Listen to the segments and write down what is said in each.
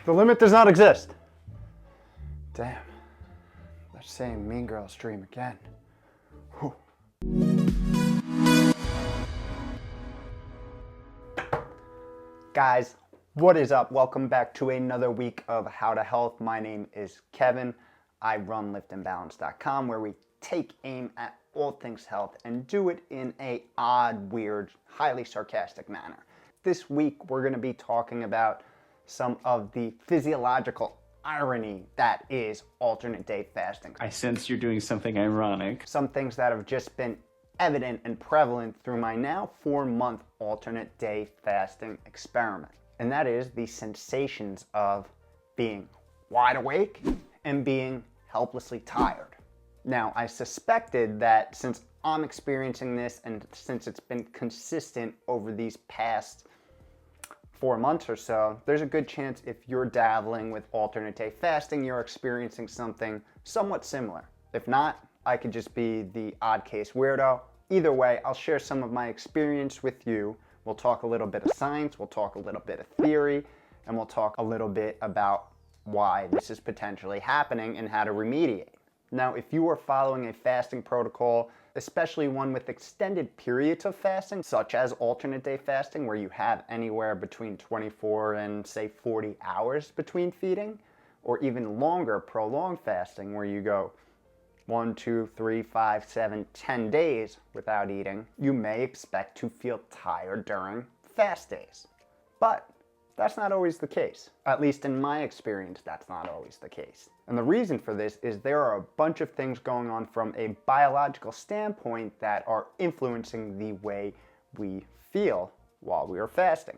The limit does not exist. Damn. That same Mean Girls dream again. Whew. Guys, what is up? Welcome back to another week of How to Health. My name is Kevin. I run liftandbalance.com, where we take aim at all things health and do it in a odd, weird, highly sarcastic manner. This week we're going to be talking about some of the physiological irony that is alternate day fasting. I sense you're doing something ironic. Some things that have just been evident and prevalent through my now 4-month alternate day fasting experiment. And that is the sensations of being wide awake and being helplessly tired. Now, I suspected that since I'm experiencing this and since it's been consistent over these past 4 months or so, there's a good chance if you're dabbling with alternate day fasting, you're experiencing something somewhat similar. If not, I could just be the odd case weirdo. Either way, I'll share some of my experience with you. We'll talk a little bit of science, we'll talk a little bit of theory, and we'll talk a little bit about why this is potentially happening and how to remediate. Now, if you are following a fasting protocol, especially one with extended periods of fasting, such as alternate day fasting, where you have anywhere between 24 and say 40 hours between feeding, or even longer prolonged fasting, where you go 1, 2, 3, 5, 7, 10 days without eating, you may expect to feel tired during fast days. But that's not always the case. At least in my experience, that's not always the case. And the reason for this is there are a bunch of things going on from a biological standpoint that are influencing the way we feel while we are fasting.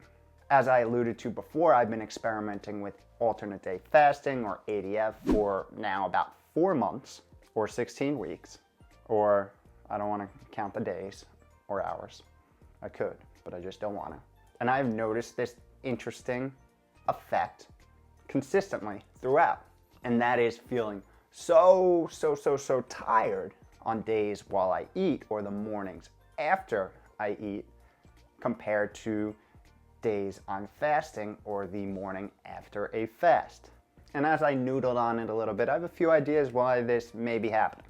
As I alluded to before, I've been experimenting with alternate day fasting, or ADF, for now about 4 months, or 16 weeks, or I don't want to count the days or hours. I could, but I just don't want to. And I've noticed this interesting effect consistently throughout, and that is feeling so tired on days while I eat, or the mornings after I eat, compared to days I'm fasting or the morning after a fast. And as I noodled on it a little bit, I have a few ideas why this may be happening.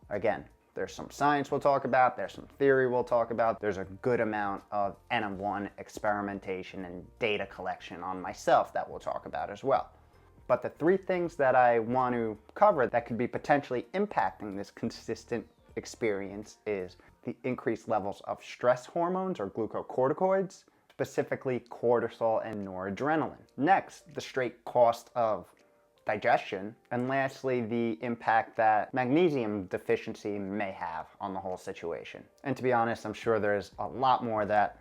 Again, there's some science we'll talk about, there's some theory we'll talk about, there's a good amount of N-of-1 experimentation and data collection on myself that we'll talk about as well. But the 3 things that I want to cover that could be potentially impacting this consistent experience is the increased levels of stress hormones, or glucocorticoids, specifically cortisol and noradrenaline. Next, the straight cost of digestion, and lastly, the impact that magnesium deficiency may have on the whole situation. And to be honest, I'm sure there's a lot more that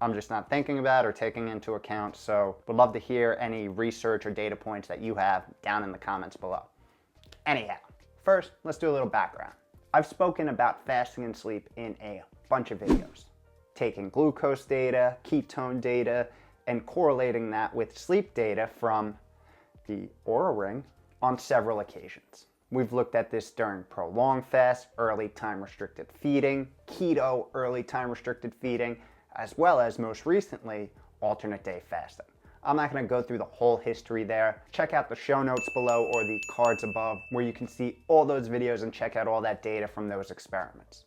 I'm just not thinking about or taking into account, so would love to hear any research or data points that you have down in the comments below. Anyhow, first, let's do a little background. I've spoken about fasting and sleep in a bunch of videos, taking glucose data, ketone data, and correlating that with sleep data from the Oura Ring on several occasions. We've looked at this during prolonged fast, early time restricted feeding, keto, early time restricted feeding, as well as most recently, alternate day fasting. I'm not going to go through the whole history there. Check out the show notes below or the cards above, where you can see all those videos and check out all that data from those experiments.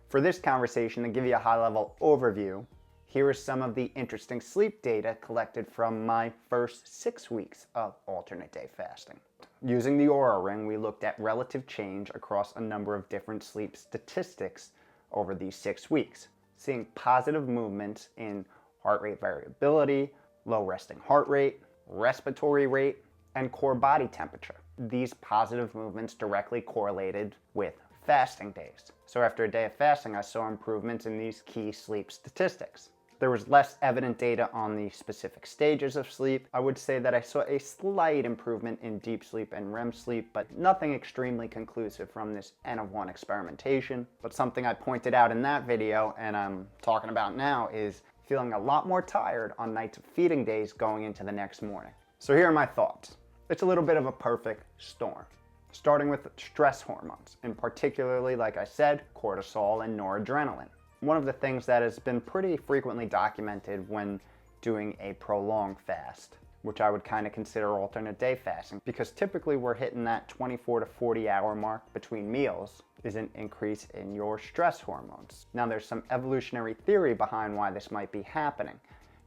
For this conversation, to give you a high-level overview, here is some of the interesting sleep data collected from my first 6 weeks of alternate day fasting. Using the Oura Ring, we looked at relative change across a number of different sleep statistics over these 6 weeks, seeing positive movements in heart rate variability, low resting heart rate, respiratory rate, and core body temperature. These positive movements directly correlated with fasting days. So after a day of fasting, I saw improvements in these key sleep statistics. There was less evident data on the specific stages of sleep. I would say that I saw a slight improvement in deep sleep and REM sleep, but nothing extremely conclusive from this N-of-1 experimentation. But something I pointed out in that video, and I'm talking about now, is feeling a lot more tired on nights of feeding days going into the next morning. So here are my thoughts. It's a little bit of a perfect storm. Starting with stress hormones, and particularly, like I said, cortisol and noradrenaline. One of the things that has been pretty frequently documented when doing a prolonged fast which I would kind of consider alternate day fasting, because typically we're hitting that 24 to 40 hour mark between meals, is an increase in your stress hormones. Now there's some evolutionary theory behind why this might be happening.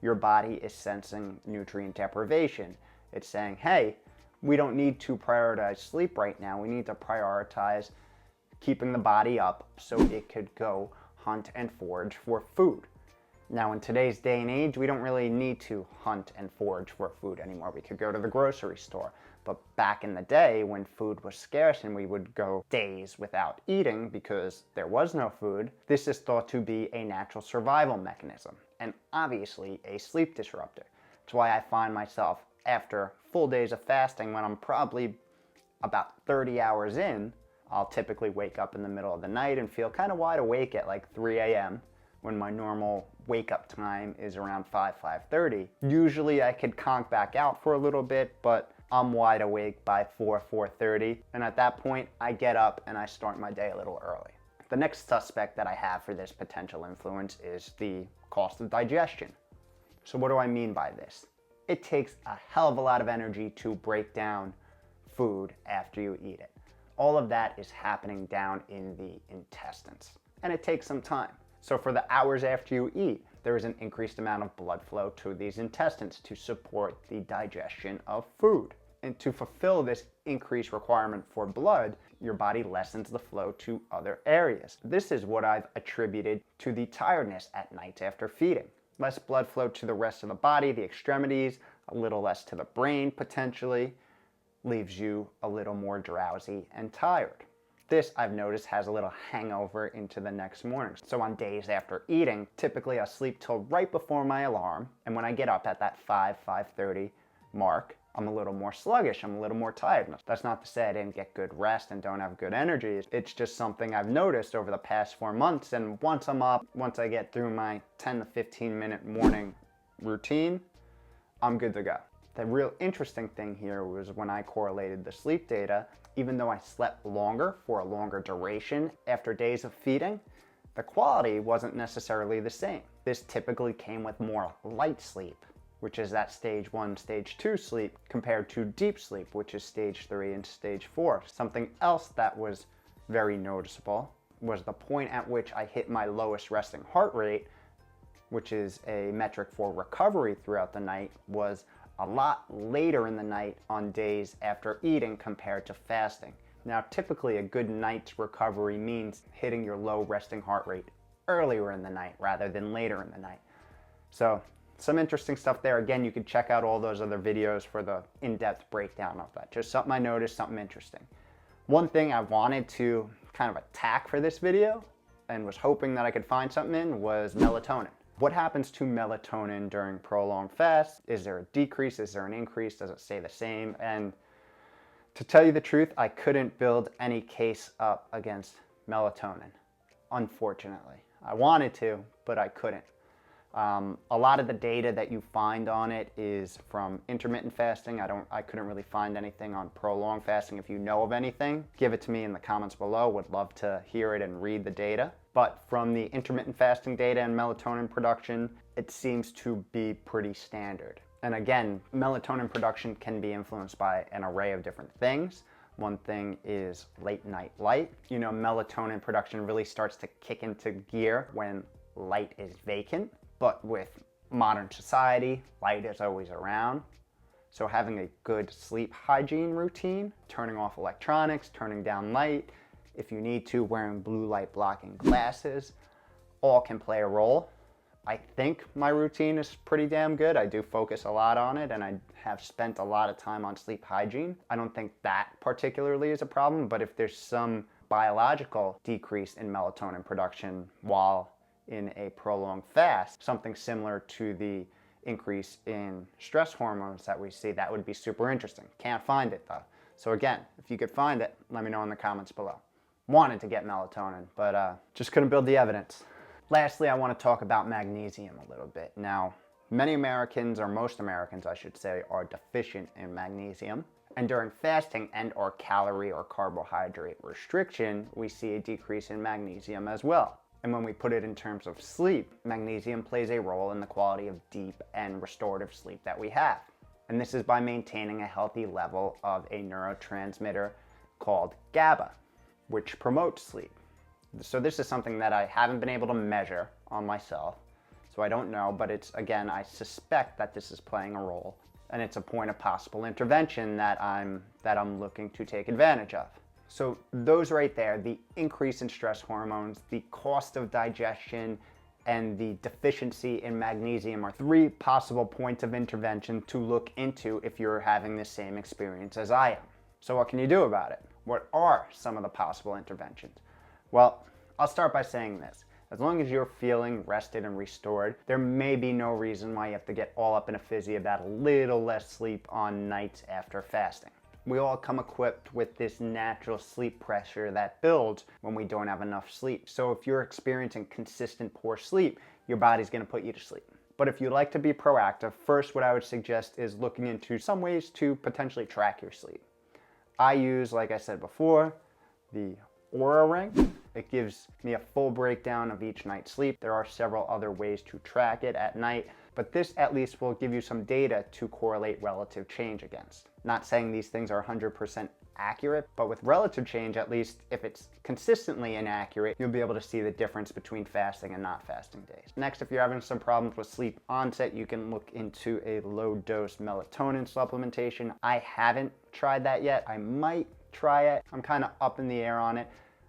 Your body is sensing nutrient deprivation. It's saying, hey, we don't need to prioritize sleep right now. We need to prioritize keeping the body up so it could go hunt and forage for food. Now in today's day and age, we don't really need to hunt and forage for food anymore. We could go to the grocery store. But back in the day when food was scarce and we would go days without eating because there was no food, this is thought to be a natural survival mechanism and obviously a sleep disruptor. That's why I find myself after full days of fasting, when I'm probably about 30 hours in, I'll typically wake up in the middle of the night and feel kind of wide awake at like 3 a.m. when my normal wake up time is around 5:30. Usually I could conk back out for a little bit, but I'm wide awake by 4:30. And at that point, I get up and I start my day a little early. The next suspect that I have for this potential influence is the cost of digestion. So what do I mean by this? It takes a hell of a lot of energy to break down food after you eat it. All of that is happening down in the intestines, and it takes some time. So for the hours after you eat, there is an increased amount of blood flow to these intestines to support the digestion of food. And to fulfill this increased requirement for blood, your body lessens the flow to other areas. This is what I've attributed to the tiredness at night after feeding. Less blood flow to the rest of the body, the extremities, a little less to the brain potentially, leaves you a little more drowsy and tired. This, I've noticed, has a little hangover into the next morning. So on days after eating, typically I'll sleep till right before my alarm, and when I get up at that 5:30 mark, I'm a little more sluggish, I'm a little more tired. That's not to say I didn't get good rest and don't have good energy. It's just something I've noticed over the past 4 months, and once I'm up, once I get through my 10 to 15 minute morning routine, I'm good to go. The real interesting thing here was when I correlated the sleep data, even though I slept longer for a longer duration after days of feeding, the quality wasn't necessarily the same. This typically came with more light sleep, which is that stage 1, stage 2 sleep, compared to deep sleep, which is stage 3 and stage 4. Something else that was very noticeable was the point at which I hit my lowest resting heart rate, which is a metric for recovery throughout the night, was a lot later in the night on days after eating compared to fasting. Now, typically a good night's recovery means hitting your low resting heart rate earlier in the night rather than later in the night. So some interesting stuff there. Again, you can check out all those other videos for the in-depth breakdown of that. Just something I noticed, something interesting. One thing I wanted to kind of attack for this video and was hoping that I could find something in was melatonin. What happens to melatonin during prolonged fast? Is there a decrease? Is there an increase? Does it stay the same? And to tell you the truth, I couldn't build any case up against melatonin, unfortunately. I wanted to, but I couldn't. A lot of the data that you find on it is from intermittent fasting. I couldn't really find anything on prolonged fasting. If you know of anything, give it to me in the comments below. Would love to hear it and read the data. But from the intermittent fasting data and melatonin production, it seems to be pretty standard. And again, melatonin production can be influenced by an array of different things. One thing is late night light. You know, melatonin production really starts to kick into gear when light is vacant. But with modern society, light is always around. So having a good sleep hygiene routine, turning off electronics, turning down light, if you need to, wearing blue light blocking glasses, all can play a role. I think my routine is pretty damn good. I do focus a lot on it, and I have spent a lot of time on sleep hygiene. I don't think that particularly is a problem, but if there's some biological decrease in melatonin production while in a prolonged fast, something similar to the increase in stress hormones that we see, that would be super interesting. Can't find it though. So again, if you could find it, let me know in the comments below. Wanted to get melatonin, but just couldn't build the evidence. Lastly, I want to talk about magnesium a little bit. Now, many Americans, or most Americans I should say, are deficient in magnesium. And during fasting and or calorie or carbohydrate restriction, we see a decrease in magnesium as well. And when we put it in terms of sleep, magnesium plays a role in the quality of deep and restorative sleep that we have. And this is by maintaining a healthy level of a neurotransmitter called GABA, which promotes sleep. So this is something that I haven't been able to measure on myself, so I don't know, but it's, again, I suspect that this is playing a role, and it's a point of possible intervention that I'm looking to take advantage of. So those right there, the increase in stress hormones, the cost of digestion, and the deficiency in magnesium are 3 possible points of intervention to look into if you're having the same experience as I am. So what can you do about it? What are some of the possible interventions? Well, I'll start by saying this. As long as you're feeling rested and restored, there may be no reason why you have to get all up in a fizzy about a little less sleep on nights after fasting. We all come equipped with this natural sleep pressure that builds when we don't have enough sleep. So if you're experiencing consistent poor sleep, your body's going to put you to sleep. But if you'd like to be proactive, first what I would suggest is looking into some ways to potentially track your sleep. I use, like I said before, the Oura Ring. It gives me a full breakdown of each night's sleep. There are several other ways to track it at night, but this at least will give you some data to correlate relative change against. Not saying these things are 100% accurate, but with relative change, at least if it's consistently inaccurate, you'll be able to see the difference between fasting and not fasting days. Next, if you're having some problems with sleep onset, you can look into a low-dose melatonin supplementation. I haven't tried that yet. I might try it. I'm kind of up in the air on it.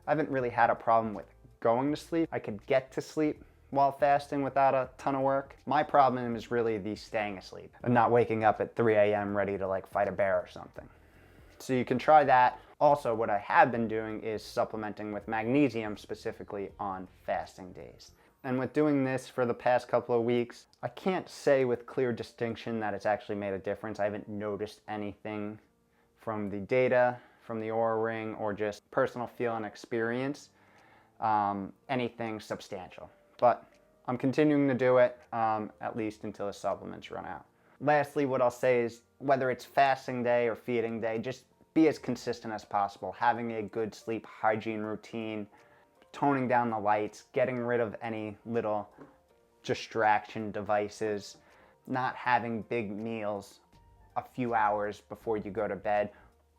I haven't really had a problem with going to sleep. I could get to sleep while fasting without a ton of work. My problem is really the staying asleep and not waking up at 3 a.m. ready to like fight a bear or something. So you can try that. Also, what I have been doing is supplementing with magnesium, specifically on fasting days. And with doing this for the past couple of weeks, I can't say with clear distinction that it's actually made a difference. I haven't noticed anything from the data, from the Oura Ring, or just personal feel and experience, anything substantial. But I'm continuing to do it, at least until the supplements run out. Lastly, what I'll say is whether it's fasting day or feeding day, just be as consistent as possible. Having a good sleep hygiene routine, toning down the lights, getting rid of any little distraction devices, not having big meals a few hours before you go to bed,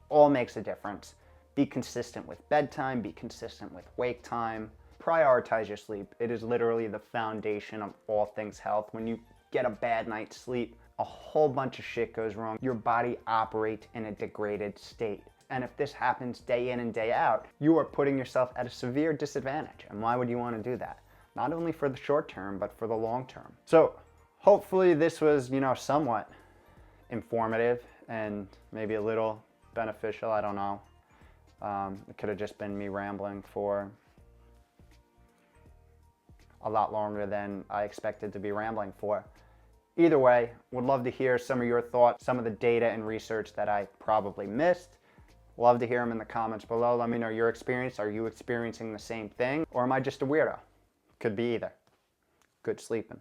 all makes a difference. Be consistent with bedtime, be consistent with wake time. Prioritize your sleep. It is literally the foundation of all things health. When you get a bad night's sleep, a whole bunch of shit goes wrong. Your body operates in a degraded state. And if this happens day in and day out, you are putting yourself at a severe disadvantage. And why would you want to do that? Not only for the short term, but for the long term. So hopefully this was, somewhat informative and maybe a little beneficial. I don't know. It could have just been me rambling for a lot longer than I expected to be rambling for. Either way, would love to hear some of your thoughts, some of the data and research that I probably missed. Love to hear them in the comments below. Let me know your experience. Are you experiencing the same thing? Or am I just a weirdo? Could be either. Good sleeping.